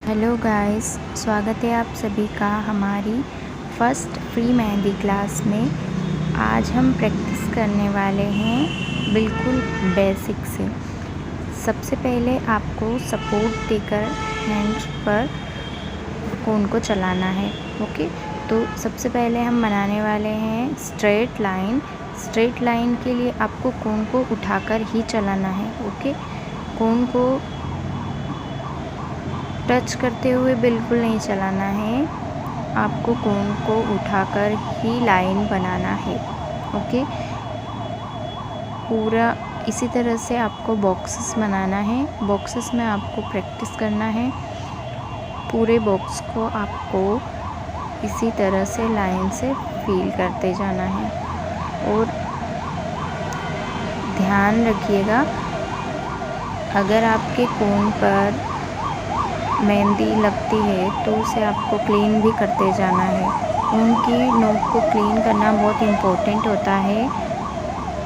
Hello guys, स्वागत है आप सभी का हमारी फर्स्ट फ्री मेहंदी क्लास में। आज हम प्रैक्टिस करने वाले हैं बिल्कुल बेसिक से। सबसे पहले आपको सपोर्ट देकर हैंड्स पर कोन को चलाना है। ओके, तो सबसे पहले हम बनाने वाले हैं स्ट्रेट लाइन। स्ट्रेट लाइन के लिए आपको कोन को उठाकर ही चलाना है। ओके, कोन को टच करते हुए बिल्कुल नहीं चलाना है, आपको कोन को उठाकर ही लाइन बनाना है। ओके, पूरा इसी तरह से आपको बॉक्सेस बनाना है। बॉक्सेस में आपको प्रैक्टिस करना है। पूरे बॉक्स को आपको इसी तरह से लाइन से फील करते जाना है। और ध्यान रखिएगा, अगर आपके कोन पर मेहंदी लगती है तो उसे आपको क्लीन भी करते जाना है। उनकी नोक को क्लीन करना बहुत इम्पोर्टेंट होता है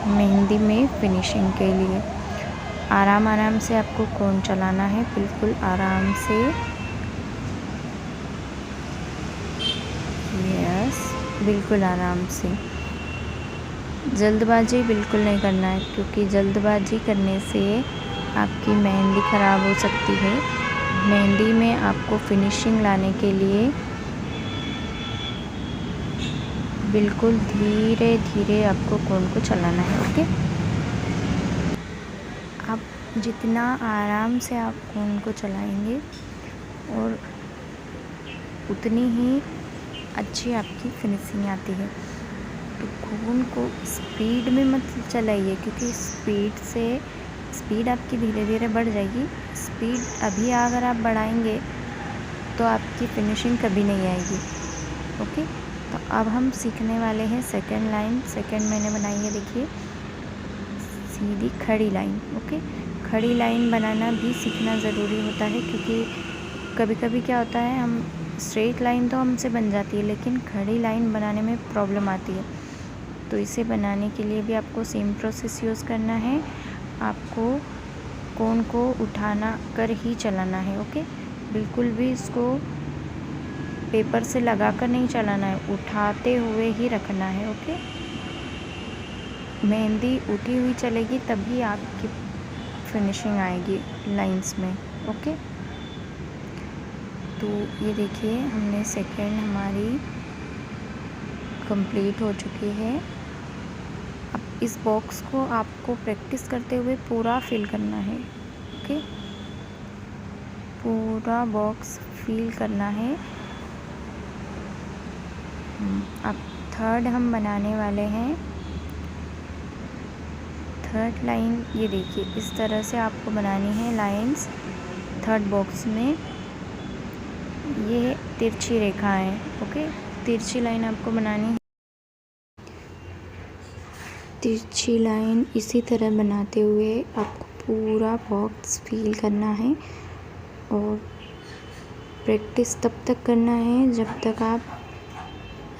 मेहंदी में फिनिशिंग के लिए। आराम आराम से आपको कोन चलाना है, बिल्कुल आराम से। यस, बिल्कुल आराम से। जल्दबाजी बिल्कुल नहीं करना है, क्योंकि जल्दबाजी करने से आपकी मेहंदी ख़राब हो सकती है। मेहंदी में आपको फिनिशिंग लाने के लिए बिल्कुल धीरे धीरे आपको कोन को चलाना है। ओके, आप जितना आराम से आप कोन को चलाएंगे और उतनी ही अच्छी आपकी फिनिशिंग आती है। तो कोन को स्पीड में मत चलाइए, क्योंकि स्पीड आपकी धीरे धीरे बढ़ जाएगी। स्पीड अभी अगर आप बढ़ाएंगे तो आपकी फिनिशिंग कभी नहीं आएगी। ओके, तो अब हम सीखने वाले हैं सेकंड लाइन। सेकंड मैंने बनाई है, देखिए, सीधी खड़ी लाइन। ओके, खड़ी लाइन बनाना भी सीखना ज़रूरी होता है, क्योंकि कभी कभी क्या होता है, हम स्ट्रेट लाइन तो हमसे बन जाती है, लेकिन खड़ी लाइन बनाने में प्रॉब्लम आती है। तो इसे बनाने के लिए भी आपको सेम प्रोसेस यूज़ करना है। आपको कोन को उठाना कर ही चलाना है। ओके, बिल्कुल भी इसको पेपर से लगाकर नहीं चलाना है, उठाते हुए ही रखना है। ओके, मेहंदी उठी हुई चलेगी तभी आपकी फिनिशिंग आएगी लाइंस में। ओके, तो ये देखिए, हमने सेकेंड हमारी कंप्लीट हो चुकी है। अब इस बॉक्स को आपको प्रैक्टिस करते हुए पूरा फिल करना है। ओके, पूरा बॉक्स फिल करना है। अब थर्ड हम बनाने वाले हैं। थर्ड लाइन ये देखिए, इस तरह से आपको बनानी है लाइंस थर्ड बॉक्स में। ये तिरछी रेखा है। ओके, तिरछी लाइन आपको बनानी है। तिरछी लाइन इसी तरह बनाते हुए आपको पूरा बॉक्स फिल करना है। और प्रैक्टिस तब तक करना है जब तक आप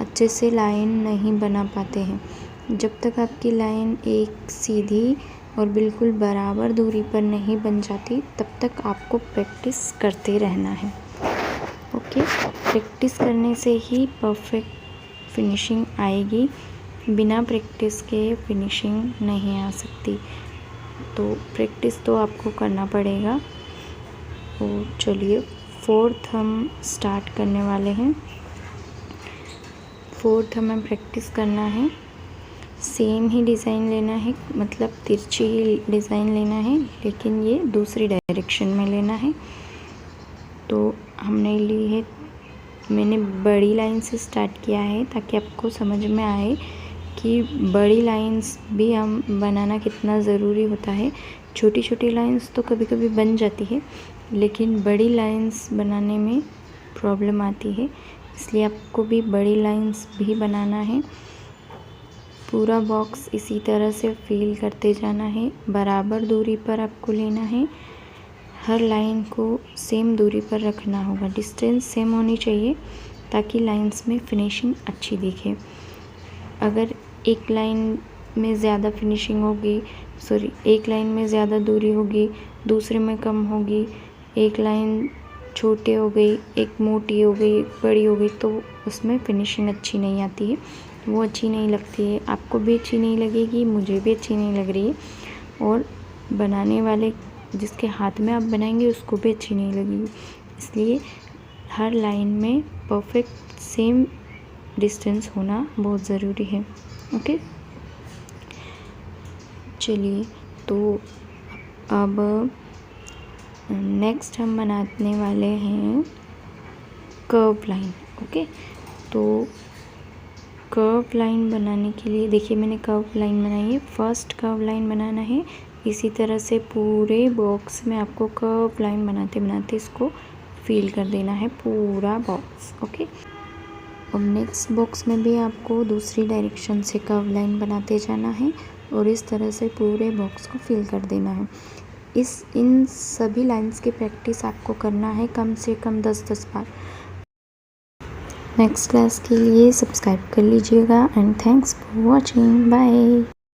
अच्छे से लाइन नहीं बना पाते हैं। जब तक आपकी लाइन एक सीधी और बिल्कुल बराबर दूरी पर नहीं बन जाती, तब तक आपको प्रैक्टिस करते रहना है। ओके, प्रैक्टिस करने से ही परफेक्ट फिनिशिंग आएगी। बिना प्रैक्टिस के फिनिशिंग नहीं आ सकती। तो प्रैक्टिस तो आपको करना पड़ेगा। और चलिए, फोर्थ हम स्टार्ट करने वाले हैं। फोर्थ हमें प्रैक्टिस करना है। सेम ही डिज़ाइन लेना है, मतलब तिरछी ही डिज़ाइन लेना है, लेकिन ये दूसरी डायरेक्शन में लेना है। तो हमने ली है, मैंने बड़ी लाइन से स्टार्ट किया है ताकि आपको समझ में आए कि बड़ी लाइंस भी हम बनाना कितना ज़रूरी होता है। छोटी छोटी लाइंस तो कभी कभी बन जाती है, लेकिन बड़ी लाइंस बनाने में प्रॉब्लम आती है, इसलिए आपको भी बड़ी लाइंस भी बनाना है। पूरा बॉक्स इसी तरह से फिल करते जाना है। बराबर दूरी पर आपको लेना है। हर लाइन को सेम दूरी पर रखना होगा, डिस्टेंस सेम होनी चाहिए ताकि लाइंस में फिनिशिंग अच्छी दिखे। अगर एक लाइन में ज़्यादा फिनिशिंग होगी, एक लाइन में ज़्यादा दूरी होगी, दूसरे में कम होगी, एक लाइन छोटे हो गई, एक मोटी हो गई, एक बड़ी हो गई, तो उसमें फिनिशिंग अच्छी नहीं आती है, वो अच्छी नहीं लगती है। आपको भी अच्छी नहीं लगेगी, मुझे भी अच्छी नहीं लग रही है, और बनाने वाले जिसके हाथ में आप बनाएंगे उसको भी अच्छी नहीं लगेगी। इसलिए हर लाइन में परफेक्ट सेम डिस्टेंस होना बहुत ज़रूरी है। ओके, चलिए तो अब नेक्स्ट हम बनाने वाले हैं कर्व लाइन। ओके, तो कर्व लाइन बनाने के लिए देखिए मैंने कर्व लाइन बनाई है। फर्स्ट कर्व लाइन बनाना है, इसी तरह से पूरे बॉक्स में आपको कर्व लाइन बनाते बनाते इसको फिल कर देना है पूरा बॉक्स। ओके, अब नेक्स्ट बॉक्स में भी आपको दूसरी डायरेक्शन से कर्व लाइन बनाते जाना है और इस तरह से पूरे बॉक्स को फिल कर देना है। इन सभी लाइंस की प्रैक्टिस आपको करना है कम से कम 10-10 बार। नेक्स्ट क्लास के लिए सब्सक्राइब कर लीजिएगा and thanks for watching, bye.